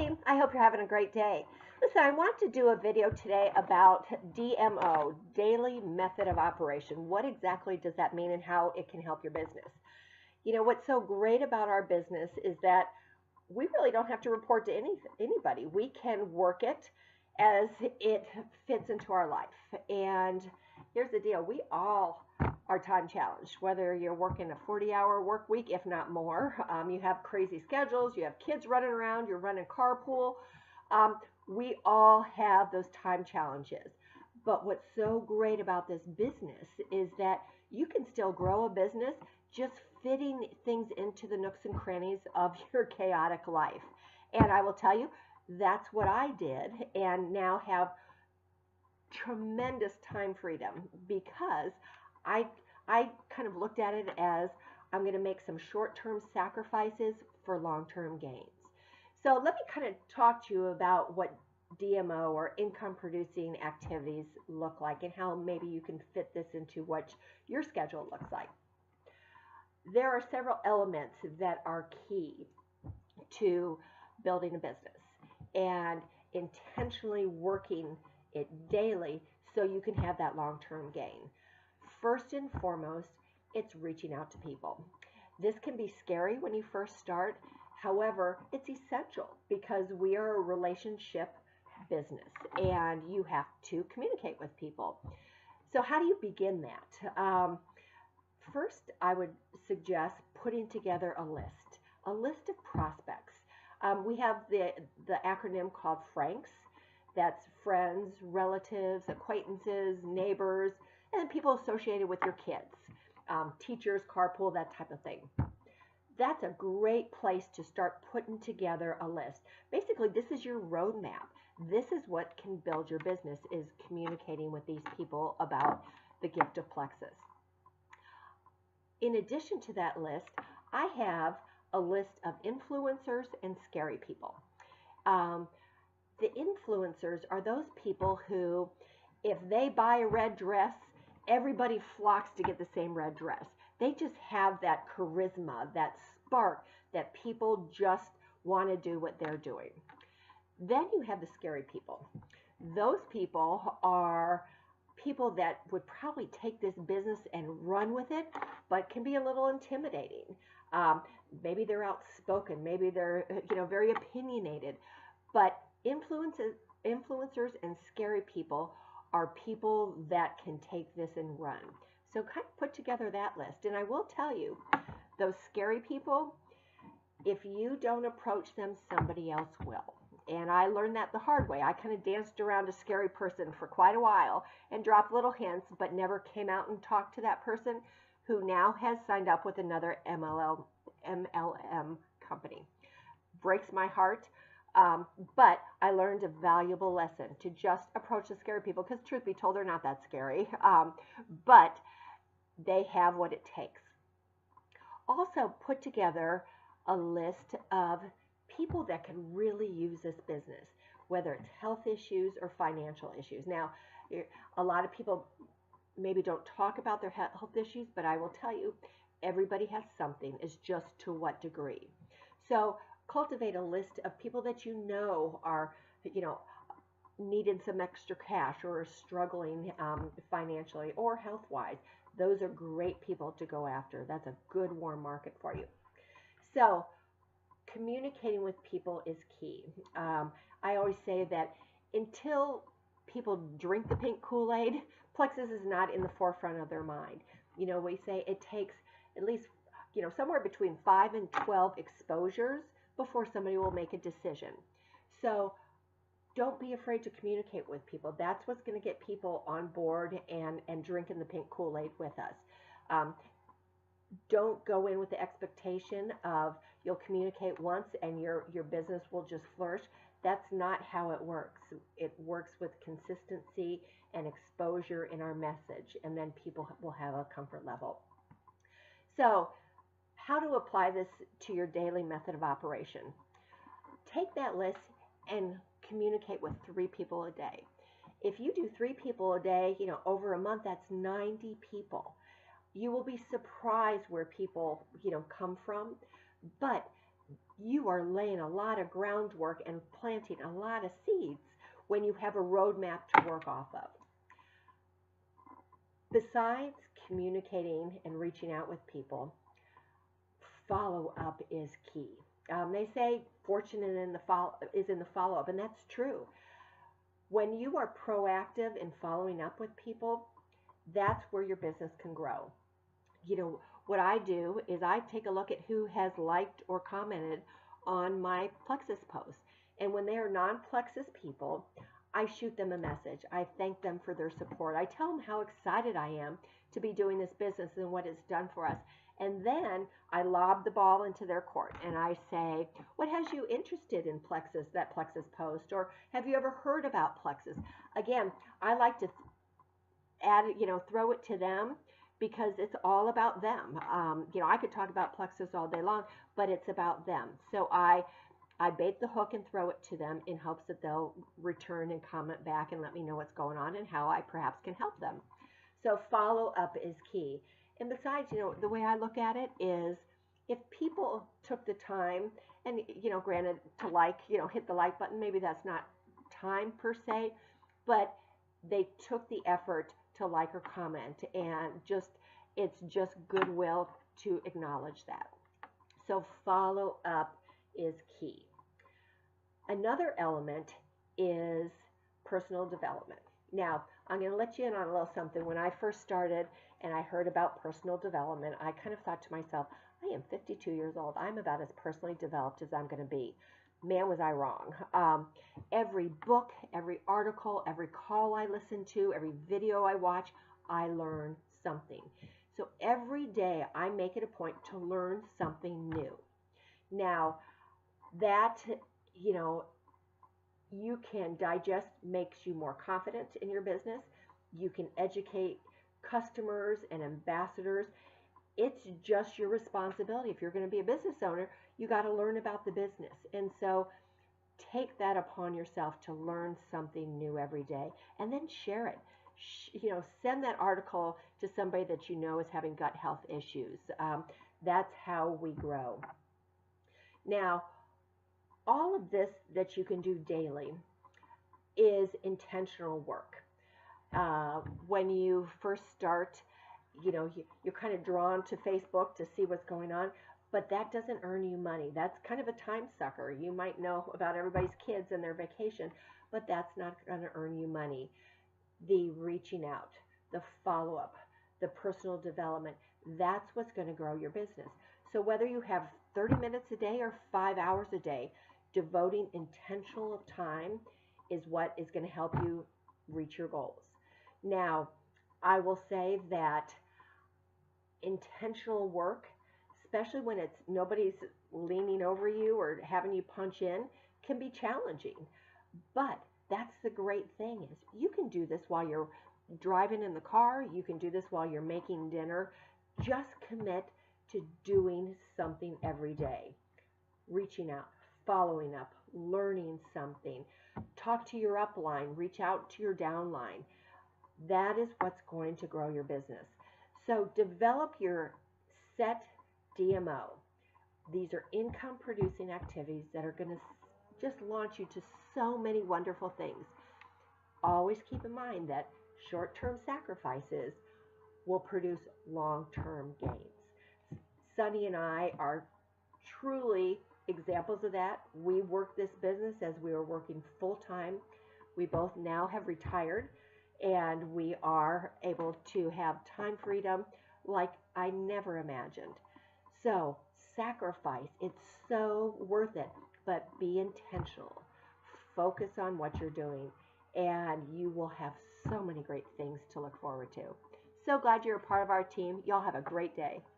Hey, I hope you're having a great day. Listen, I want to do a video today about DMO, Daily Method of Operation. What exactly does that mean and how it can help your business? You know, what's so great about our business is that we really don't have to report to anybody. We can work it as it fits into our life. And here's the deal, we all are time challenged, whether you're working a 40-hour work week, if not more. You have crazy schedules, you have kids running around, you're running carpool. We all have those time challenges. But what's so great about this business is that you can still grow a business just fitting things into the nooks and crannies of your chaotic life. And I will tell you, that's what I did, and now have tremendous time freedom because I kind of looked at it as I'm going to make some short-term sacrifices for long-term gains. So let me kind of talk to you about what DMO or income producing activities look like and how maybe you can fit this into what your schedule looks like. There are several elements that are key to building a business and intentionally working it daily so you can have that long-term gain. First and foremost, it's reaching out to people. This can be scary when you first start. However, it's essential because we are a relationship business and you have to communicate with people. So how do you begin that? First, I would suggest putting together a list of prospects. We have the acronym called FRANKS. That's friends, relatives, acquaintances, neighbors, and people associated with your kids, teachers, carpool, that type of thing. That's a great place to start putting together a list. Basically, this is your roadmap. This is what can build your business, is communicating with these people about the gift of Plexus. In addition to that list, I have a list of influencers and scary people. The influencers are those people who, if they buy a red dress, everybody flocks to get the same red dress. They just have that charisma, that spark, that people just want to do what they're doing. Then you have the scary people. Those people are people that would probably take this business and run with it, but can be a little intimidating. Maybe they're outspoken, maybe they're very opinionated, but influencers and scary people are people that can take this and run. So kind of put together that list. And I will tell you, those scary people, if you don't approach them, somebody else will. And I learned that the hard way. I kind of danced around a scary person for quite a while and dropped little hints, but never came out and talked to that person who now has signed up with another MLM company. Breaks my heart. But I learned a valuable lesson to just approach the scary people, because truth be told, they're not that scary, but they have what it takes. Also, put together a list of people that can really use this business, whether it's health issues or financial issues. Now, a lot of people maybe don't talk about their health issues, but I will tell you, everybody has something. It's just to what degree. So cultivate a list of people that you know are, needing some extra cash or struggling financially or health-wise. Those are great people to go after. That's a good warm market for you. So communicating with people is key. I always say that until people drink the pink Kool-Aid, Plexus is not in the forefront of their mind. We say it takes at least, somewhere between 5 and 12 exposures before somebody will make a decision. So don't be afraid to communicate with people. That's what's going to get people on board and drinking the pink Kool-Aid with us. Don't go in with the expectation of you'll communicate once and your business will just flourish. That's not how it works. It works with consistency and exposure in our message, and then people will have a comfort level. So how to apply this to your daily method of operation? Take that list and communicate with 3 people a day. If you do 3 people a day, over a month, that's 90 people. You will be surprised where people, come from, but you are laying a lot of groundwork and planting a lot of seeds when you have a roadmap to work off of. Besides communicating and reaching out with people, follow up is key. They say fortune is in the follow up, and that's true. When you are proactive in following up with people, that's where your business can grow. What I do is I take a look at who has liked or commented on my Plexus post. And when they are non Plexus people, I shoot them a message. I thank them for their support. I tell them how excited I am to be doing this business and what it's done for us. And then I lob the ball into their court and I say, what has you interested in Plexus, that Plexus post? Or have you ever heard about Plexus? Again, I like to throw it to them because it's all about them. I could talk about Plexus all day long, but it's about them. So I bait the hook and throw it to them in hopes that they'll return and comment back and let me know what's going on and how I perhaps can help them. So follow up is key. And besides, the way I look at it is if people took the time and, granted to hit the like button, maybe that's not time per se, but they took the effort to like or comment, and it's just goodwill to acknowledge that. So follow up is key. Another element is personal development. Now, I'm going to let you in on a little something. When I first started and I heard about personal development, I kind of thought to myself, I am 52 years old. I'm about as personally developed as I'm going to be. Man, was I wrong. Every book, every article, every call I listen to, every video I watch, I learn something. So every day I make it a point to learn something new. Now, that, you can digest makes you more confident in your business. You can educate customers and ambassadors. It's just your responsibility. If you're going to be a business owner, you got to learn about the business. And so take that upon yourself to learn something new every day and then share it. Send that article to somebody that you know is having gut health issues. That's how we grow. Now, all of this that you can do daily is intentional work. When you first start, you're kind of drawn to Facebook to see what's going on, but that doesn't earn you money. That's kind of a time sucker. You might know about everybody's kids and their vacation, but that's not going to earn you money. The reaching out, the follow-up, the personal development, that's what's going to grow your business. So whether you have 30 minutes a day or 5 hours a day, devoting intentional time is what is going to help you reach your goals. Now, I will say that intentional work, especially when it's nobody's leaning over you or having you punch in, can be challenging. But that's the great thing is you can do this while you're driving in the car. You can do this while you're making dinner. Just commit to doing something every day. Reaching out, following up, learning something. Talk to your upline, reach out to your downline. That is what's going to grow your business. So develop your set DMO. These are income producing activities that are going to just launch you to so many wonderful things. Always keep in mind that short-term sacrifices will produce long-term gains. Sunny and I are truly examples of that. We work this business as we were working full-time. We both now have retired, and we are able to have time freedom like I never imagined. So sacrifice, it's so worth it, but be intentional. Focus on what you're doing, and you will have so many great things to look forward to. So glad you're a part of our team. Y'all have a great day.